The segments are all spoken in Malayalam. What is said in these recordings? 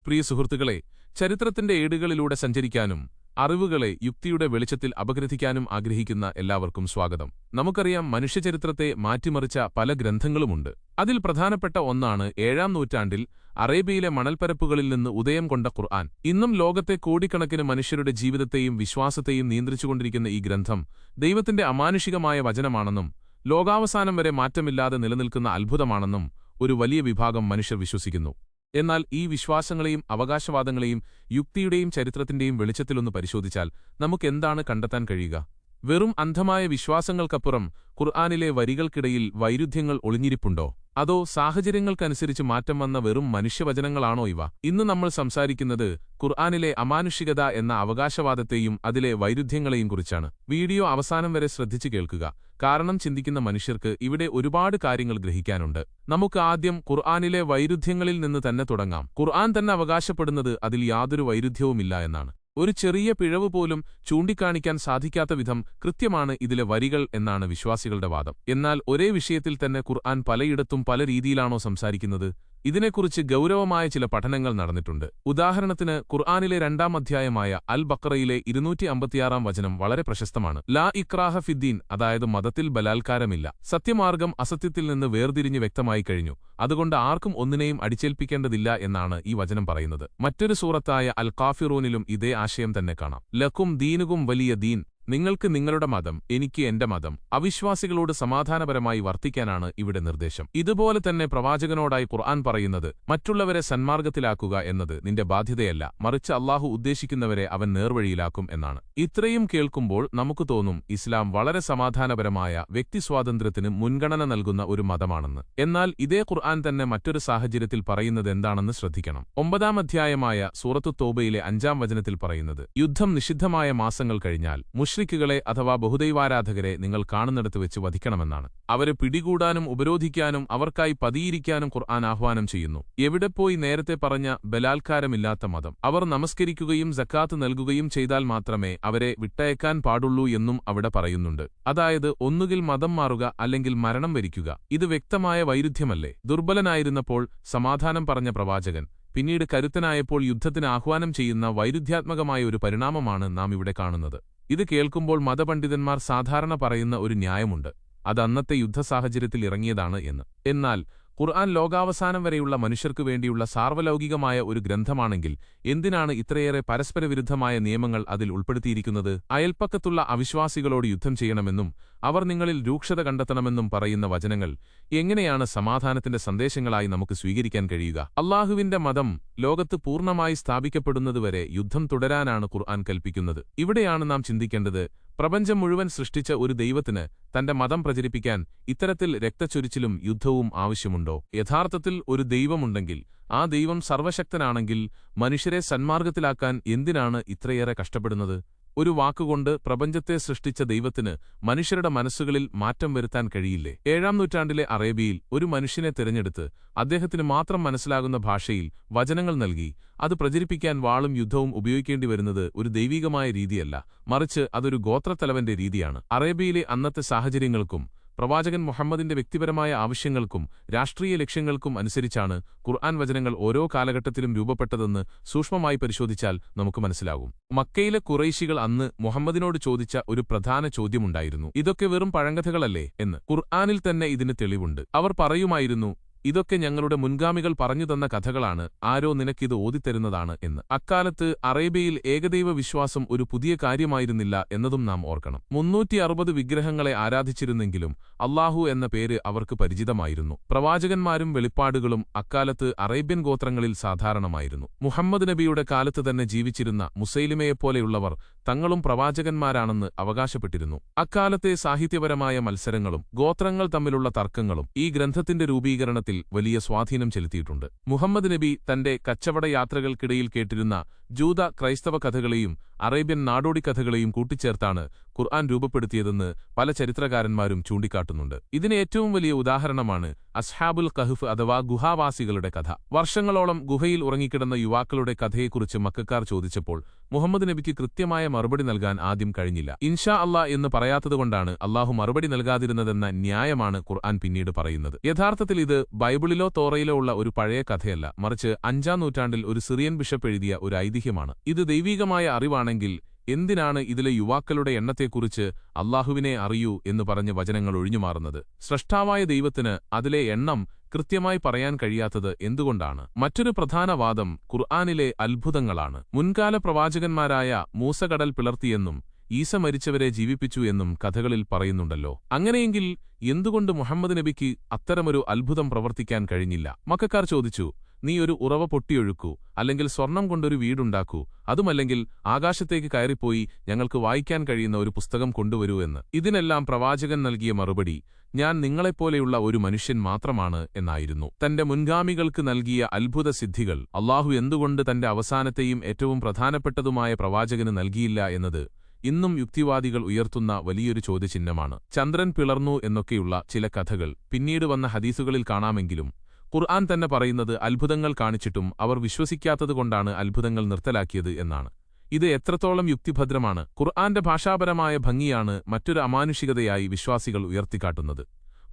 പ്രിയ സുഹൃത്തുക്കളെ, ചരിത്രത്തിന്റെ ഏടുകളിലൂടെ സഞ്ചരിക്കാനും അറിവുകളെ യുക്തിയുടെ വെളിച്ചത്തിൽ അപഗ്രഥിക്കാനും ആഗ്രഹിക്കുന്ന എല്ലാവർക്കും സ്വാഗതം. നമുക്കറിയാം, മനുഷ്യചരിത്രത്തെ മാറ്റിമറിച്ച പല ഗ്രന്ഥങ്ങളുമുണ്ട്. അതിൽ പ്രധാനപ്പെട്ട ഒന്നാണ് 7-ാം നൂറ്റാണ്ടിൽ അറേബ്യയിലെ മണൽപ്പരപ്പുകളിൽ നിന്ന് ഉദയം കൊണ്ട ഖുർആൻ. ഇന്നും ലോകത്തെ കോടിക്കണക്കിന് മനുഷ്യരുടെ ജീവിതത്തെയും വിശ്വാസത്തെയും നിയന്ത്രിച്ചുകൊണ്ടിരിക്കുന്ന ഈ ഗ്രന്ഥം ദൈവത്തിന്റെ അമാനുഷികമായ വചനമാണെന്നും ലോകാവസാനം വരെ മാറ്റമില്ലാതെ നിലനിൽക്കുന്ന അത്ഭുതമാണെന്നും ഒരു വലിയ വിഭാഗം മനുഷ്യർ വിശ്വസിക്കുന്നു. എന്നാൽ ഈ വിശ്വാസങ്ങളെയും അവകാശവാദങ്ങളെയും യുക്തിയുടെയും ചരിത്രത്തിന്റെയും വെളിച്ചത്തിലൊന്ന് പരിശോധിച്ചാൽ നമുക്കെന്താണ് കണ്ടെത്താൻ കഴിയുക? വെറും അന്ധമായ വിശ്വാസങ്ങൾക്കപ്പുറം ഖുർആനിലെ വരികൾക്കിടയിൽ വൈരുദ്ധ്യങ്ങൾ ഒളിഞ്ഞിരിപ്പുണ്ടോ? അതോ സാഹചര്യങ്ങൾക്കനുസരിച്ച് മാറ്റം വന്ന വെറും മനുഷ്യവചനങ്ങളാണോ ഇവ? ഇന്ന് നമ്മൾ സംസാരിക്കുന്നത് ഖുർആനിലെ അമാനുഷികത എന്ന അവകാശവാദത്തെയും അതിലെ വൈരുദ്ധ്യങ്ങളെയും കുറിച്ചാണ്. വീഡിയോ അവസാനം വരെ ശ്രദ്ധിച്ചു കേൾക്കുക, കാരണം ചിന്തിക്കുന്ന മനുഷ്യർക്ക് ഇവിടെ ഒരുപാട് കാര്യങ്ങൾ ഗ്രഹിക്കാനുണ്ട്. നമുക്ക് ആദ്യം ഖുർആനിലെ വൈരുദ്ധ്യങ്ങളിൽ നിന്ന് തന്നെ തുടങ്ങാം. ഖുർആൻ തന്നെ അവകാശപ്പെടുന്നത് അതിൽ യാതൊരു വൈരുദ്ധ്യവുമില്ല എന്നാണ്. ഒരു ചെറിയ പിഴവ് പോലും ചൂണ്ടിക്കാണിക്കാൻ സാധിക്കാത്ത വിധം കൃത്യമാണ് ഇതിലെ വരികൾ എന്നാണ് വിശ്വാസികളുടെ വാദം. എന്നാൽ ഒരേ വിഷയത്തിൽ തന്നെ ഖുർആൻ പലയിടത്തും പല രീതിയിലാണോ സംസാരിക്കുന്നത്? ഇതിനെക്കുറിച്ച് ഗൗരവമായ ചില പഠനങ്ങൾ നടന്നിട്ടുണ്ട്. ഉദാഹരണത്തിന്, ഖുർആനിലെ 2-ാം അധ്യായമായ അൽ ബഖറയിലെ 256-ാം വചനം വളരെ പ്രശസ്തമാണ്. ലാ ഇക്രാഹ ഫിദ്ദീൻ, അതായത് മതത്തിൽ ബലാത്കാരമില്ല. സത്യമാർഗം അസത്യത്തിൽ നിന്ന് വേർതിരിഞ്ഞ് വ്യക്തമായി കഴിഞ്ഞു, അതുകൊണ്ട് ആർക്കും ഒന്നിനെയും അടിച്ചേൽപ്പിക്കേണ്ടതില്ല എന്നാണ് ഈ വചനം പറയുന്നത്. മറ്റൊരു സൂറത്തായ അൽ കാഫിറൂനിലും ഇതേ ആശയം തന്നെ കാണാം. ലക്കും ദീനുകും വലിയ ദീൻ, നിങ്ങൾക്ക് നിങ്ങളുടെ മതം, എനിക്ക് എന്റെ മതം. അവിശ്വാസികളോട് സമാധാനപരമായി വർത്തിക്കാനാണ് ഇവിടെ നിർദ്ദേശം. ഇതുപോലെ തന്നെ പ്രവാചകനോടായി ഖുർആൻ പറയുന്നത്, മറ്റുള്ളവരെ സന്മാർഗത്തിലാക്കുക എന്നത് നിന്റെ ബാധ്യതയല്ല, മറിച്ച് അല്ലാഹു ഉദ്ദേശിക്കുന്നവരെ അവൻ നേർവഴിയിലാക്കും എന്നാണ്. ഇത്രയും കേൾക്കുമ്പോൾ നമുക്ക് തോന്നും ഇസ്ലാം വളരെ സമാധാനപരമായ വ്യക്തിസ്വാതന്ത്ര്യത്തിന് മുൻഗണന നൽകുന്ന ഒരു മതമാണെന്ന്. എന്നാൽ ഇതേ ഖുർആൻ തന്നെ മറ്റൊരു സാഹചര്യത്തിൽ പറയുന്നത് എന്താണെന്ന് ശ്രദ്ധിക്കണം. 9-ാം അധ്യായമായ സൂറത്തു തൗബയിലെ 5-ാം വചനത്തിൽ പറയുന്നത്, യുദ്ധം നിഷിദ്ധമായ മാസങ്ങൾ കഴിഞ്ഞാൽ മുശ്രിക്കുകളെ അഥവാ ബഹുദൈവാരാധകരെ നിങ്ങൾ കാണുന്നിടത്ത് വെച്ച് വധിക്കണമെന്നാണ്. അവരെ പിടികൂടാനും ഉപരോധിക്കാനും അവർക്കായി പതിയിരിക്കാനും ഖുർആൻ ആഹ്വാനം ചെയ്യുന്നു. എവിടെ പോയി നേരത്തെ പറഞ്ഞ ബലാത്കാരമില്ലാത്ത മതം? അവർ നമസ്കരിക്കുകയും സക്കാത്ത് നൽകുകയും ചെയ്താൽ മാത്രമേ അവരെ വിട്ടയക്കാൻ പാടുള്ളൂ എന്നും അവിടെ പറയുന്നുണ്ട്. അതായത് ഒന്നുകിൽ മതം മാറുക, അല്ലെങ്കിൽ മരണം വരിക്കുക. ഇത് വ്യക്തമായ വൈരുദ്ധ്യമല്ലേ? ദുർബലനായിരുന്നപ്പോൾ സമാധാനം പറഞ്ഞ പ്രവാചകൻ പിന്നീട് കരുത്തനായപ്പോൾ യുദ്ധത്തിന് ആഹ്വാനം ചെയ്യുന്ന വൈരുദ്ധ്യാത്മകമായ ഒരു പരിണാമമാണ് നാം ഇവിടെ കാണുന്നത്. ഇത് കേൾക്കുമ്പോൾ മതപണ്ഡിതന്മാർ സാധാരണ പറയുന്ന ഒരു ന്യായമുണ്ട്, അത് അന്നത്തെ യുദ്ധസാഹചര്യത്തിൽ ഇറങ്ങിയതാണ് എന്ന്. എന്നാൽ ഖുർആൻ ലോകാവസാനം വരെയുള്ള മനുഷ്യർക്കു വേണ്ടിയുള്ള സാർവലൗകികമായ ഒരു ഗ്രന്ഥമാണെങ്കിൽ എന്തിനാണ് ഇത്രയേറെ പരസ്പരവിരുദ്ധമായ നിയമങ്ങൾ അതിൽ ഉൾപ്പെടുത്തിയിരിക്കുന്നത്? അയൽപ്പക്കത്തുള്ള അവിശ്വാസികളോട് യുദ്ധം ചെയ്യണമെന്നും അവർ നിങ്ങളിൽ രൂക്ഷത കണ്ടെത്തണമെന്നും പറയുന്ന വചനങ്ങൾ എങ്ങനെയാണ് സമാധാനത്തിന്റെ സന്ദേശങ്ങളായി നമുക്ക് സ്വീകരിക്കാൻ കഴിയുക? അല്ലാഹുവിന്റെ മതം ലോകത്ത് പൂർണ്ണമായി സ്ഥാപിക്കപ്പെടുന്നതുവരെ യുദ്ധം തുടരാനാണ് ഖുർആൻ കൽപ്പിക്കുന്നത്. ഇവിടെയാണ് നാം ചിന്തിക്കേണ്ടത്, പ്രപഞ്ചം മുഴുവൻ സൃഷ്ടിച്ച ഒരു ദൈവത്തിന് തന്റെ മതം പ്രചരിപ്പിക്കാൻ ഇത്തരത്തിൽ രക്തച്ചൊരിച്ചിലും യുദ്ധവും ആവശ്യമുണ്ടോ? യഥാർത്ഥത്തിൽ ഒരു ദൈവമുണ്ടെങ്കിൽ, ആ ദൈവം സർവശക്തനാണെങ്കിൽ മനുഷ്യരെ സന്മാർഗത്തിലാക്കാൻ എന്തിനാണ് ഇത്രയേറെ കഷ്ടപ്പെടുന്നത്? ഒരു വാക്കുകൊണ്ട് പ്രപഞ്ചത്തെ സൃഷ്ടിച്ച ദൈവത്തിന് മനുഷ്യരുടെ മനസ്സുകളിൽ മാറ്റം വരുത്താൻ കഴിയില്ലേ? 7-ാം നൂറ്റാണ്ടിലെ അറേബ്യയിൽ ഒരു മനുഷ്യനെ തിരഞ്ഞെടുത്ത് അദ്ദേഹത്തിന് മാത്രം മനസ്സിലാകുന്ന ഭാഷയിൽ വചനങ്ങൾ നൽകി അത് പ്രചരിപ്പിക്കാൻ വാളും യുദ്ധവും ഉപയോഗിക്കേണ്ടി വരുന്നത് ഒരു ദൈവികമായ രീതിയല്ല, മറിച്ച് അതൊരു ഗോത്രത്തലവന്റെ രീതിയാണ്. അറേബ്യയിലെ അന്നത്തെ സാഹചര്യങ്ങൾക്കും പ്രവാചകൻ മുഹമ്മദിന്റെ വ്യക്തിപരമായ ആവശ്യങ്ങൾക്കും രാഷ്ട്രീയ ലക്ഷ്യങ്ങൾക്കും അനുസരിച്ചാണ് ഖുർആൻ വചനങ്ങൾ ഓരോ കാലഘട്ടത്തിലും രൂപപ്പെട്ടതെന്ന് സൂക്ഷ്മമായി പരിശോധിച്ചാൽ നമുക്ക് മനസ്സിലാകും. മക്കയിലെ ഖുറൈശികൾ അന്ന് മുഹമ്മദിനോട് ചോദിച്ച ഒരു പ്രധാന ചോദ്യമുണ്ടായിരുന്നു, ഇതൊക്കെ വെറും പഴങ്കഥകളല്ലേ എന്ന്. ഖുർആനിൽ തന്നെ ഇതിന് തെളിവുണ്ട്. അവർ പറയുമായിരുന്നു, ഇതൊക്കെ ഞങ്ങളുടെ മുൻഗാമികൾ പറഞ്ഞുതന്ന കഥകളാണ്, ആരോ നിനക്കിത് ഓതിത്തരുന്നതാണ് എന്ന്. അക്കാലത്ത് അറേബ്യയിൽ ഏകദൈവ വിശ്വാസം ഒരു പുതിയ കാര്യമായിരുന്നില്ല എന്നതും നാം ഓർക്കണം. 360 വിഗ്രഹങ്ങളെ ആരാധിച്ചിരുന്നെങ്കിലും അല്ലാഹു എന്ന പേര് അവർക്ക് പരിചിതമായിരുന്നു. പ്രവാചകന്മാരും വെളിപ്പാടുകളും അക്കാലത്ത് അറേബ്യൻ ഗോത്രങ്ങളിൽ സാധാരണമായിരുന്നു. മുഹമ്മദ് നബിയുടെ കാലത്ത് തന്നെ ജീവിച്ചിരുന്ന മുസൈലിമയെപ്പോലെയുള്ളവർ തങ്ങളും പ്രവാചകന്മാരാണെന്ന് അവകാശപ്പെട്ടിരുന്നു. അക്കാലത്തെ സാഹിത്യപരമായ മത്സരങ്ങളും ഗോത്രങ്ങൾ തമ്മിലുള്ള തർക്കങ്ങളും ഈ ഗ്രന്ഥത്തിന്റെ രൂപീകരണത്തിൽ വലിയ സ്വാധീനം ചെലുത്തിയിട്ടുണ്ട്. മുഹമ്മദ് നബി തന്റെ കച്ചവട യാത്രകൾക്കിടയിൽ കേട്ടിരുന്ന ജൂത ക്രൈസ്തവ കഥകളെയും അറേബ്യൻ നാടോടി കഥകളെയും കൂട്ടിച്ചേർത്താണ് ഖുർആൻ രൂപപ്പെടുത്തിയതെന്ന് പല ചരിത്രകാരന്മാരും ചൂണ്ടിക്കാട്ടുന്നുണ്ട്. ഇതിന് ഏറ്റവും വലിയ ഉദാഹരണമാണ് അസ്ഹാബുൽ കഹ്ഫ് അഥവാ ഗുഹാവാസികളുടെ കഥ. വർഷങ്ങളോളം ഗുഹയിൽ ഉറങ്ങിക്കിടന്ന യുവാക്കളുടെ കഥയെക്കുറിച്ച് മക്കക്കാർ ചോദിച്ചപ്പോൾ മുഹമ്മദ് നബിക്ക് കൃത്യമായ മറുപടി നൽകാൻ ആദ്യം കഴിഞ്ഞില്ല. ഇൻഷാ അല്ലാ എന്ന് പറയാത്തതുകൊണ്ടാണ് അല്ലാഹു മറുപടി നൽകാതിരുന്നതെന്ന ന്യായമാണ് ഖുർആൻ പിന്നീട് പറയുന്നത്. യഥാർത്ഥത്തിൽ ഇത് ബൈബിളിലോ തോറയിലോ ഉള്ള ഒരു പഴയ കഥയല്ല, മറിച്ച് 5-ാം നൂറ്റാണ്ടിൽ ഒരു സിറിയൻ ബിഷപ്പ് എഴുതിയ ഒരു ഐതിഹ്യമാണ്. ഇത് ദൈവീകമായ അറിവാണെങ്കിൽ എന്തിനാണ് ഇതിലെ യുവാക്കളുടെ എണ്ണത്തെക്കുറിച്ച് അല്ലാഹുവിനെ അറിയൂ എന്ന് പറഞ്ഞ് വചനങ്ങൾ ഒഴിഞ്ഞുമാറുന്നത്? സ്രഷ്ടാവായ ദൈവത്തിന് അതിലെ എണ്ണം കൃത്യമായി പറയാൻ കഴിയാത്തത് എന്തുകൊണ്ടാണ്? മറ്റൊരു പ്രധാന വാദം ഖുർആനിലെ അത്ഭുതങ്ങളാണ്. മുൻകാല പ്രവാചകന്മാരായ മൂസ കടൽ പിളർത്തിയെന്നും ഈസ മരിച്ചവരെ ജീവിപ്പിച്ചു എന്നും കഥകളിൽ പറയുന്നുണ്ടല്ലോ. അങ്ങനെയെങ്കിൽ എന്തുകൊണ്ട് മുഹമ്മദ് നബിക്ക് അത്തരമൊരു അത്ഭുതം പ്രവർത്തിക്കാൻ കഴിഞ്ഞില്ല? മക്കക്കാർ ചോദിച്ചു, നീ ഒരു ഉറവ പൊട്ടിയൊഴുക്കൂ, അല്ലെങ്കിൽ സ്വർണം കൊണ്ടൊരു വീടുണ്ടാക്കൂ, അതുമല്ലെങ്കിൽ ആകാശത്തേക്ക് കയറിപ്പോയി ഞങ്ങൾക്ക് വായിക്കാൻ കഴിയുന്ന ഒരു പുസ്തകം കൊണ്ടുവരൂ എന്ന്. ഇതിനെല്ലാം പ്രവാചകൻ നൽകിയ മറുപടി, ഞാൻ നിങ്ങളെപ്പോലെയുള്ള ഒരു മനുഷ്യൻ മാത്രമാണ് എന്നായിരുന്നു. തന്റെ മുൻഗാമികൾക്ക് നൽകിയ അത്ഭുത സിദ്ധികൾ അല്ലാഹു എന്തുകൊണ്ട് തന്റെ അവസാനത്തെയും ഏറ്റവും പ്രധാനപ്പെട്ടതുമായ പ്രവാചകന് നൽകിയില്ല എന്നത് ഇന്നും യുക്തിവാദികൾ ഉയർത്തുന്ന വലിയൊരു ചോദ്യചിഹ്നമാണ്. ചന്ദ്രൻ പിളർന്നു എന്നൊക്കെയുള്ള ചില കഥകൾ പിന്നീട് വന്ന ഹദീസുകളിൽ കാണാമെങ്കിലും ഖുർആൻ തന്നെ പറയുന്നത് അത്ഭുതങ്ങൾ കാണിച്ചിട്ടും അവർ വിശ്വസിക്കാത്തതുകൊണ്ടാണ് അത്ഭുതങ്ങൾ നിർത്തലാക്കിയത് എന്നാണ്. ഇത് എത്രത്തോളം യുക്തിഭദ്രമാണ്? ഖുർആന്റെ ഭാഷാപരമായ ഭംഗിയാണ് മറ്റൊരു അമാനുഷികതയായി വിശ്വാസികൾ ഉയർത്തിക്കാട്ടുന്നത്.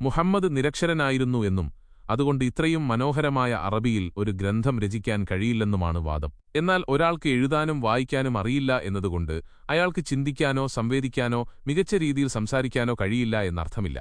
മുഹമ്മദ് നിരക്ഷരനായിരുന്നു എന്നും അതുകൊണ്ട് ഇത്രയും മനോഹരമായ അറബിയിൽ ഒരു ഗ്രന്ഥം രചിക്കാൻ കഴിയില്ലെന്നുമാണ് വാദം. എന്നാൽ ഒരാൾക്ക് എഴുതാനും വായിക്കാനും അറിയില്ല എന്നതുകൊണ്ട് അയാൾക്ക് ചിന്തിക്കാനോ സംവേദിക്കാനോ മികച്ച രീതിയിൽ സംസാരിക്കാനോ കഴിയില്ല എന്നർത്ഥമില്ല.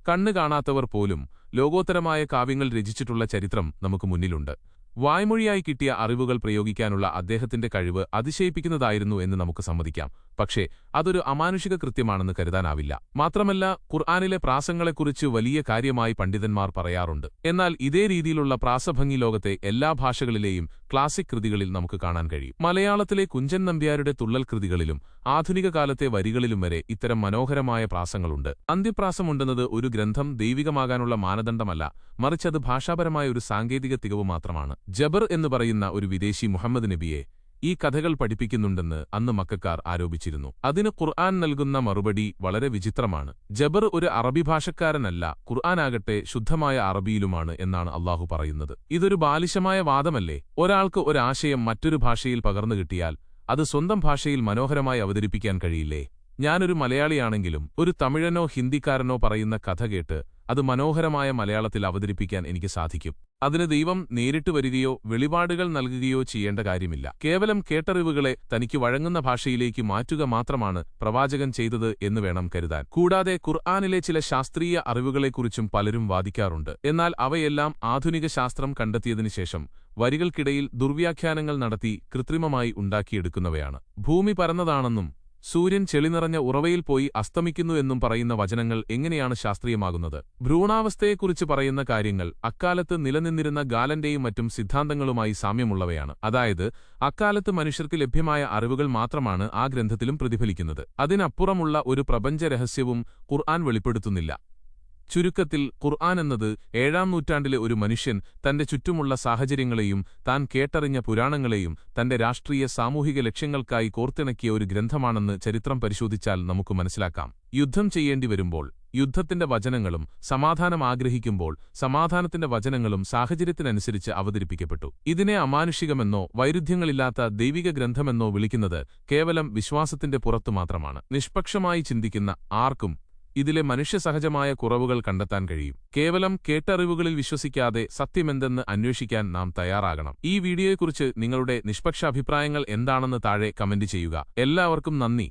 കണ്ണ് കാണാത്തവർ പോലും ലോകോത്തരമായ കാവ്യങ്ങൾ രചിച്ചിട്ടുള്ള ചരിത്രം നമുക്ക് മുന്നിലുണ്ട്. വായ്മൊഴിയായി കിട്ടിയ അറിവുകൾ പ്രയോഗിക്കാനുള്ള അദ്ദേഹത്തിന്റെ കഴിവ് അതിശയിപ്പിക്കുന്നതായിരുന്നു എന്ന് നമുക്ക് സമ്മതിക്കാം. പക്ഷേ അതൊരു അമാനുഷിക കൃത്യമാണെന്ന് കരുതാനാവില്ല. മാത്രമല്ല, ഖുർആനിലെ പ്രാസങ്ങളെക്കുറിച്ച് വലിയ കാര്യമായി പണ്ഡിതന്മാർ പറയാറുണ്ട്. എന്നാൽ ഇതേ രീതിയിലുള്ള പ്രാസഭംഗി ലോകത്തെ എല്ലാ ഭാഷകളിലെയും ക്ലാസിക് കൃതികളിൽ നമുക്ക് കാണാൻ കഴിയും. മലയാളത്തിലെ കുഞ്ചൻ നമ്പ്യാരുടെ തുള്ളൽ കൃതികളിലും ആധുനിക കാലത്തെ വരികളിലും വരെ ഇത്തരം മനോഹരമായ പ്രാസങ്ങളുണ്ട്. അന്ത്യപ്രാസമുണ്ടെന്നത് ഒരു ഗ്രന്ഥം ദൈവികമാകാനുള്ള മാനദണ്ഡമല്ല, മറിച്ചത് ഭാഷാപരമായ ഒരു സാങ്കേതിക തികവ് മാത്രമാണ്. ജബർ എന്ന് പറയുന്ന ഒരു വിദേശി മുഹമ്മദ് നബിയെ ഈ കഥകൾ പഠിപ്പിക്കുന്നുണ്ടെന്ന് അന്ന് മക്കക്കാർ ആരോപിച്ചിരുന്നു. അതിന് ഖുർആൻ നൽകുന്ന മറുപടി വളരെ വിചിത്രമാണ്. ജബർ ഒരു അറബി ഭാഷക്കാരനല്ല, ഖുർആനാകട്ടെ ശുദ്ധമായ അറബിയിലുമാണ് എന്നാണ് അല്ലാഹു പറയുന്നത്. ഇതൊരു ബാലിശമായ വാദമല്ലേ? ഒരാൾക്ക് ഒരാശയം മറ്റൊരു ഭാഷയിൽ പകർന്നു കിട്ടിയാൽ അത് സ്വന്തം ഭാഷയിൽ മനോഹരമായി അവതരിപ്പിക്കാൻ കഴിയില്ലേ? ഞാനൊരു മലയാളിയാണെങ്കിലും ഒരു തമിഴനോ ഹിന്ദിക്കാരനോ പറയുന്ന കഥ കേട്ട് അത് മനോഹരമായ മലയാളത്തിൽ അവതരിപ്പിക്കാൻ എനിക്ക് സാധിക്കും. അതിന് ദൈവം നേരിട്ട് വരികയോ വെളിപാടുകൾ നൽകുകയോ ചെയ്യേണ്ട കാര്യമില്ല. കേവലം കേട്ടറിവുകളെ തനിക്ക് വഴങ്ങുന്ന ഭാഷയിലേക്ക് മാറ്റുക മാത്രമാണ് പ്രവാചകൻ ചെയ്തത് എന്ന് വേണം കരുതാൻ. കൂടാതെ ഖുർആനിലെ ചില ശാസ്ത്രീയ അറിവുകളെക്കുറിച്ചും പലരും വാദിക്കാറുണ്ട്. എന്നാൽ അവയെല്ലാം ആധുനിക ശാസ്ത്രം കണ്ടെത്തിയതിനുശേഷം വരികൾക്കിടയിൽ ദുർവ്യാഖ്യാനങ്ങൾ നടത്തി കൃത്രിമമായി ഉണ്ടാക്കിയെടുക്കുന്നവയാണ്. ഭൂമി പരന്നതാണെന്നും സൂര്യൻ ചെളിനിറഞ്ഞ ഉറവയിൽ പോയി അസ്തമിക്കുന്നു എന്നും പറയുന്ന വചനങ്ങൾ എങ്ങനെയാണ് ശാസ്ത്രീയമാകുന്നത്? ഭ്രൂണാവസ്ഥയെക്കുറിച്ച് പറയുന്ന കാര്യങ്ങൾ അക്കാലത്ത് നിലനിന്നിരുന്ന ഗാലന്റെയും മറ്റും സിദ്ധാന്തങ്ങളുമായി സാമ്യമുള്ളവയാണ്. അതായത് അക്കാലത്ത് മനുഷ്യർക്ക് ലഭ്യമായ അറിവുകൾ മാത്രമാണ് ആ ഗ്രന്ഥത്തിലും പ്രതിഫലിക്കുന്നത്. അതിനപ്പുറമുള്ള ഒരു പ്രപഞ്ച രഹസ്യവും ഖുർആൻ വെളിപ്പെടുത്തുന്നില്ല. ചുരുക്കത്തിൽ ഖുർആൻ എന്നത് 7-ാം നൂറ്റാണ്ടിലെ ഒരു മനുഷ്യൻ തന്റെ ചുറ്റുമുള്ള സാഹചര്യങ്ങളെയും താൻ കേട്ടറിഞ്ഞ പുരാണങ്ങളെയും തന്റെ രാഷ്ട്രീയ സാമൂഹിക ലക്ഷ്യങ്ങൾക്കായി കോർത്തിണക്കിയ ഒരു ഗ്രന്ഥമാണെന്ന് ചരിത്രം പരിശോധിച്ചാൽ നമുക്ക് മനസ്സിലാക്കാം. യുദ്ധം ചെയ്യേണ്ടി വരുമ്പോൾ യുദ്ധത്തിന്റെ വചനങ്ങളും സമാധാനം ആഗ്രഹിക്കുമ്പോൾ സമാധാനത്തിന്റെ വചനങ്ങളും സാഹചര്യത്തിനനുസരിച്ച് അവതരിപ്പിക്കപ്പെട്ടു. ഇതിനെ അമാനുഷികമെന്നോ വൈരുദ്ധ്യങ്ങളില്ലാത്ത ദൈവിക ഗ്രന്ഥമെന്നോ വിളിക്കുന്നത് കേവലം വിശ്വാസത്തിന്റെ പുറത്തു മാത്രമാണ്. നിഷ്പക്ഷമായി ചിന്തിക്കുന്ന ആർക്കും ഇതിലെ മനുഷ്യസഹജമായ കുറവുകൾ കണ്ടെത്താൻ കഴിയും. കേവലം കേട്ടറിവുകളിൽ വിശ്വസിക്കാതെ സത്യമെന്തെന്ന് അന്വേഷിക്കാൻ നാം തയ്യാറാകണം. ഈ വീഡിയോയെക്കുറിച്ച് നിങ്ങളുടെ നിഷ്പക്ഷ അഭിപ്രായങ്ങൾ എന്താണെന്ന് താഴെ കമന്റ് ചെയ്യുക. എല്ലാവർക്കും നന്ദി.